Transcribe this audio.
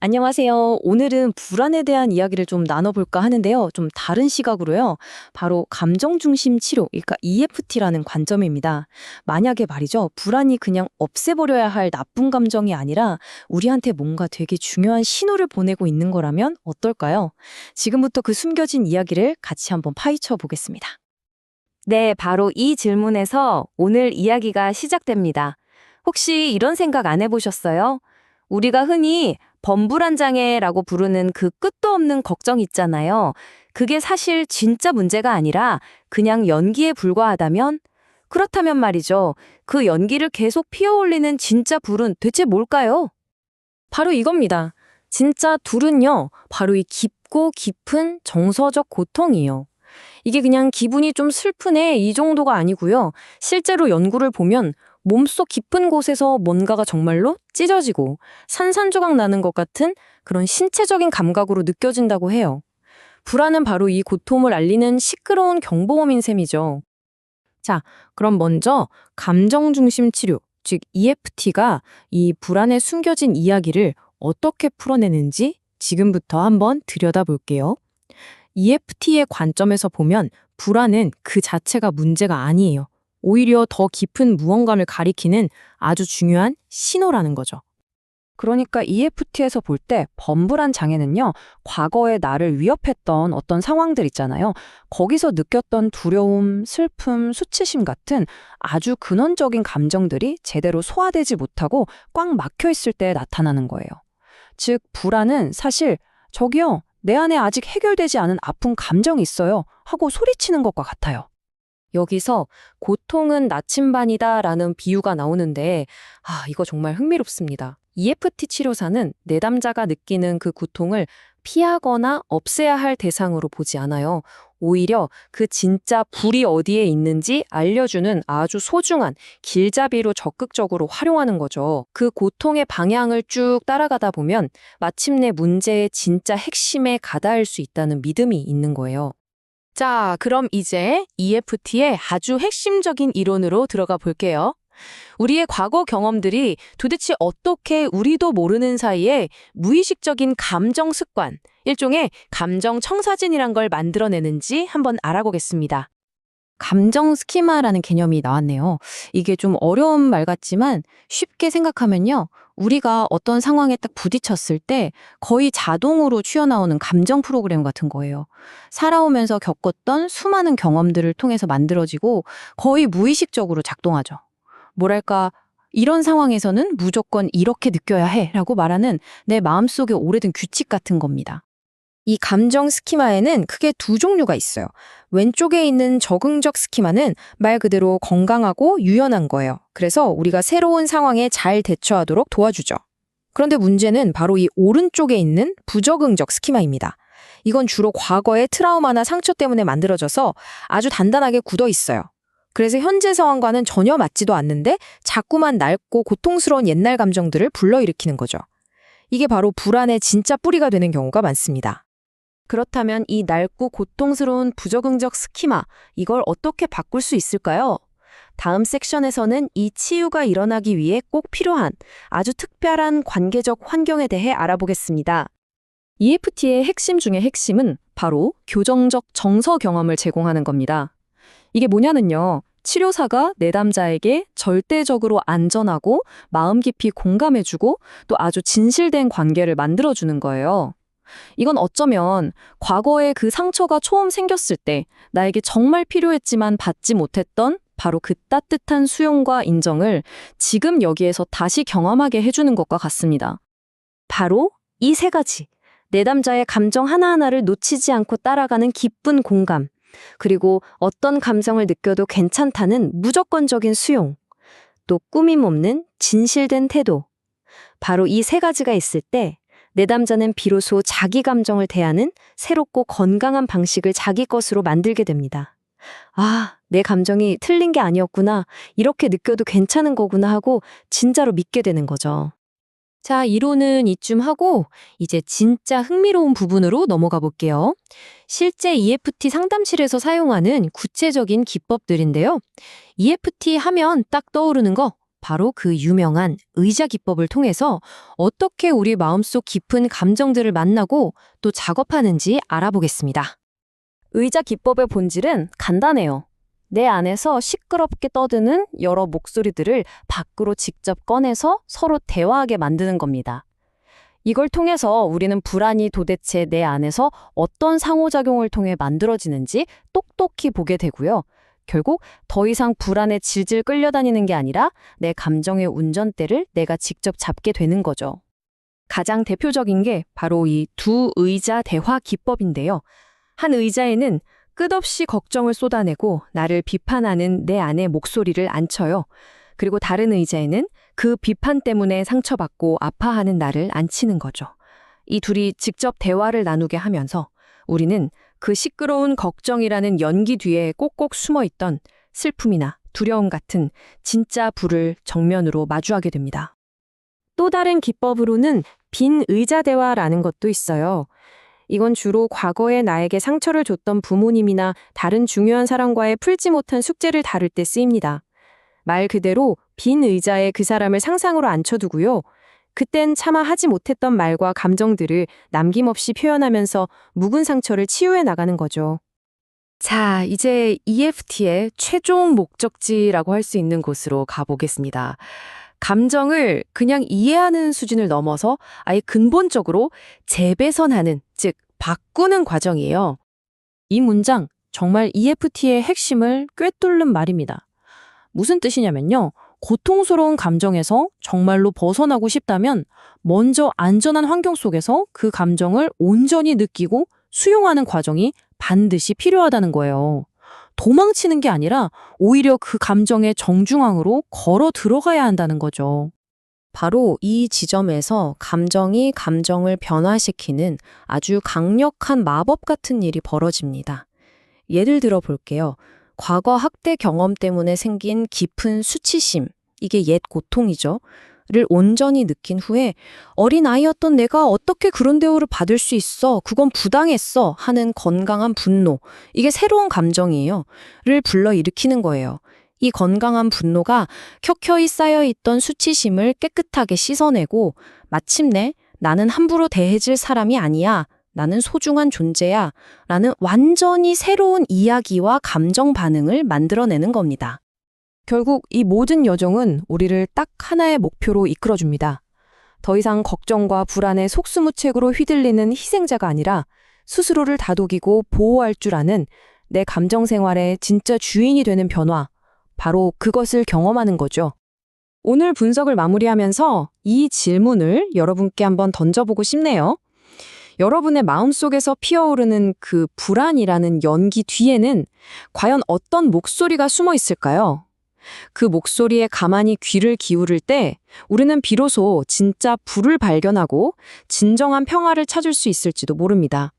안녕하세요. 오늘은 불안에 대한 이야기를 좀 나눠볼까 하는데요. 좀 다른 시각으로요. 바로 감정 중심 치료, 그러니까 EFT라는 관점입니다. 만약에 말이죠. 불안이 그냥 없애버려야 할 나쁜 감정이 아니라 우리한테 뭔가 되게 중요한 신호를 보내고 있는 거라면 어떨까요? 지금부터 그 숨겨진 이야기를 같이 한번 파헤쳐 보겠습니다. 네, 바로 이 질문에서 오늘 이야기가 시작됩니다. 혹시 이런 생각 안 해보셨어요? 우리가 흔히 범불안 장애라고 부르는 그 끝도 없는 걱정 있잖아요. 그게 사실 진짜 문제가 아니라 그냥 연기에 불과하다면? 그렇다면 말이죠. 그 연기를 계속 피어올리는 진짜 불은 대체 뭘까요? 바로 이겁니다. 진짜 둘은요. 바로 이 깊고 깊은 정서적 고통이에요. 이게 그냥 기분이 좀 슬프네 이 정도가 아니고요. 실제로 연구를 보면 몸속 깊은 곳에서 뭔가가 정말로 찢어지고 산산조각 나는 것 같은 그런 신체적인 감각으로 느껴진다고 해요. 불안은 바로 이 고통을 알리는 시끄러운 경보음인 셈이죠. 자, 그럼 먼저 감정 중심 치료, 즉 EFT가 이 불안에 숨겨진 이야기를 어떻게 풀어내는지 지금부터 한번 들여다볼게요. EFT의 관점에서 보면 불안은 그 자체가 문제가 아니에요. 오히려 더 깊은 무언가를 가리키는 아주 중요한 신호라는 거죠. 그러니까 EFT에서 볼 때 범불안 장애는요, 과거에 나를 위협했던 어떤 상황들 있잖아요. 거기서 느꼈던 두려움, 슬픔, 수치심 같은 아주 근원적인 감정들이 제대로 소화되지 못하고 꽉 막혀 있을 때 나타나는 거예요. 즉, 불안은 사실 저기요, 내 안에 아직 해결되지 않은 아픈 감정이 있어요 하고 소리치는 것과 같아요. 여기서 고통은 나침반이다라는 비유가 나오는데 이거 정말 흥미롭습니다. EFT 치료사는 내담자가 느끼는 그 고통을 피하거나 없애야 할 대상으로 보지 않아요. 오히려 그 진짜 불이 어디에 있는지 알려주는 아주 소중한 길잡이로 적극적으로 활용하는 거죠. 그 고통의 방향을 쭉 따라가다 보면 마침내 문제의 진짜 핵심에 가닿을 수 있다는 믿음이 있는 거예요. 자, 그럼 이제 EFT의 아주 핵심적인 이론으로 들어가 볼게요. 우리의 과거 경험들이 도대체 어떻게 우리도 모르는 사이에 무의식적인 감정 습관, 일종의 감정 청사진이란 걸 만들어내는지 한번 알아보겠습니다. 감정 스키마라는 개념이 나왔네요. 이게 좀 어려운 말 같지만 쉽게 생각하면요. 우리가 어떤 상황에 딱 부딪혔을 때 거의 자동으로 튀어나오는 감정 프로그램 같은 거예요. 살아오면서 겪었던 수많은 경험들을 통해서 만들어지고 거의 무의식적으로 작동하죠. 뭐랄까, 이런 상황에서는 무조건 이렇게 느껴야 해 라고 말하는 내 마음속의 오래된 규칙 같은 겁니다. 이 감정 스키마에는 크게 두 종류가 있어요. 왼쪽에 있는 적응적 스키마는 말 그대로 건강하고 유연한 거예요. 그래서 우리가 새로운 상황에 잘 대처하도록 도와주죠. 그런데 문제는 바로 이 오른쪽에 있는 부적응적 스키마입니다. 이건 주로 과거의 트라우마나 상처 때문에 만들어져서 아주 단단하게 굳어 있어요. 그래서 현재 상황과는 전혀 맞지도 않는데 자꾸만 낡고 고통스러운 옛날 감정들을 불러일으키는 거죠. 이게 바로 불안의 진짜 뿌리가 되는 경우가 많습니다. 그렇다면 이 낡고 고통스러운 부적응적 스키마, 이걸 어떻게 바꿀 수 있을까요? 다음 섹션에서는 이 치유가 일어나기 위해 꼭 필요한 아주 특별한 관계적 환경에 대해 알아보겠습니다. EFT의 핵심 중의 핵심은 바로 교정적 정서 경험을 제공하는 겁니다. 이게 뭐냐면요. 치료사가 내담자에게 절대적으로 안전하고 마음 깊이 공감해주고 또 아주 진실된 관계를 만들어주는 거예요. 이건 어쩌면 과거에 그 상처가 처음 생겼을 때 나에게 정말 필요했지만 받지 못했던 바로 그 따뜻한 수용과 인정을 지금 여기에서 다시 경험하게 해주는 것과 같습니다. 바로 이 세 가지. 내담자의 감정 하나하나를 놓치지 않고 따라가는 기쁜 공감, 그리고 어떤 감정을 느껴도 괜찮다는 무조건적인 수용, 또 꾸밈 없는 진실된 태도. 바로 이 세 가지가 있을 때 내담자는 비로소 자기 감정을 대하는 새롭고 건강한 방식을 자기 것으로 만들게 됩니다. 내 감정이 틀린 게 아니었구나. 이렇게 느껴도 괜찮은 거구나 하고 진짜로 믿게 되는 거죠. 자, 이론은 이쯤 하고 이제 진짜 흥미로운 부분으로 넘어가 볼게요. 실제 EFT 상담실에서 사용하는 구체적인 기법들인데요. EFT 하면 딱 떠오르는 거 바로 그 유명한 의자 기법을 통해서 어떻게 우리 마음속 깊은 감정들을 만나고 또 작업하는지 알아보겠습니다. 의자 기법의 본질은 간단해요. 내 안에서 시끄럽게 떠드는 여러 목소리들을 밖으로 직접 꺼내서 서로 대화하게 만드는 겁니다. 이걸 통해서 우리는 불안이 도대체 내 안에서 어떤 상호작용을 통해 만들어지는지 똑똑히 보게 되고요. 결국 더 이상 불안에 질질 끌려다니는 게 아니라 내 감정의 운전대를 내가 직접 잡게 되는 거죠. 가장 대표적인 게 바로 이 두 의자 대화 기법인데요. 한 의자에는 끝없이 걱정을 쏟아내고 나를 비판하는 내 안의 목소리를 앉혀요. 그리고 다른 의자에는 그 비판 때문에 상처받고 아파하는 나를 앉히는 거죠. 이 둘이 직접 대화를 나누게 하면서 우리는 그 시끄러운 걱정이라는 연기 뒤에 꼭꼭 숨어있던 슬픔이나 두려움 같은 진짜 불을 정면으로 마주하게 됩니다. 또 다른 기법으로는 빈 의자 대화라는 것도 있어요. 이건 주로 과거에 나에게 상처를 줬던 부모님이나 다른 중요한 사람과의 풀지 못한 숙제를 다룰 때 쓰입니다. 말 그대로 빈 의자에 그 사람을 상상으로 앉혀두고요. 그땐 차마 하지 못했던 말과 감정들을 남김없이 표현하면서 묵은 상처를 치유해 나가는 거죠. 자, 이제 EFT의 최종 목적지라고 할 수 있는 곳으로 가보겠습니다. 감정을 그냥 이해하는 수준을 넘어서 아예 근본적으로 재배선하는, 즉 바꾸는 과정이에요. 이 문장, 정말 EFT의 핵심을 꿰뚫는 말입니다. 무슨 뜻이냐면요. 고통스러운 감정에서 정말로 벗어나고 싶다면 먼저 안전한 환경 속에서 그 감정을 온전히 느끼고 수용하는 과정이 반드시 필요하다는 거예요. 도망치는 게 아니라 오히려 그 감정의 정중앙으로 걸어 들어가야 한다는 거죠. 바로 이 지점에서 감정이 감정을 변화시키는 아주 강력한 마법 같은 일이 벌어집니다. 예를 들어 볼게요. 과거 학대 경험 때문에 생긴 깊은 수치심, 이게 옛 고통이죠. 를 온전히 느낀 후에 어린아이였던 내가 어떻게 그런 대우를 받을 수 있어? 그건 부당했어. 하는 건강한 분노. 이게 새로운 감정이에요. 를 불러일으키는 거예요. 이 건강한 분노가 켜켜이 쌓여있던 수치심을 깨끗하게 씻어내고 마침내 나는 함부로 대해질 사람이 아니야. 나는 소중한 존재야. 라는 완전히 새로운 이야기와 감정 반응을 만들어내는 겁니다. 결국 이 모든 여정은 우리를 딱 하나의 목표로 이끌어줍니다. 더 이상 걱정과 불안에 속수무책으로 휘둘리는 희생자가 아니라 스스로를 다독이고 보호할 줄 아는 내 감정 생활의 진짜 주인이 되는 변화, 바로 그것을 경험하는 거죠. 오늘 분석을 마무리하면서 이 질문을 여러분께 한번 던져보고 싶네요. 여러분의 마음속에서 피어오르는 그 불안이라는 연기 뒤에는 과연 어떤 목소리가 숨어 있을까요? 그 목소리에 가만히 귀를 기울일 때 우리는 비로소 진짜 불을 발견하고 진정한 평화를 찾을 수 있을지도 모릅니다.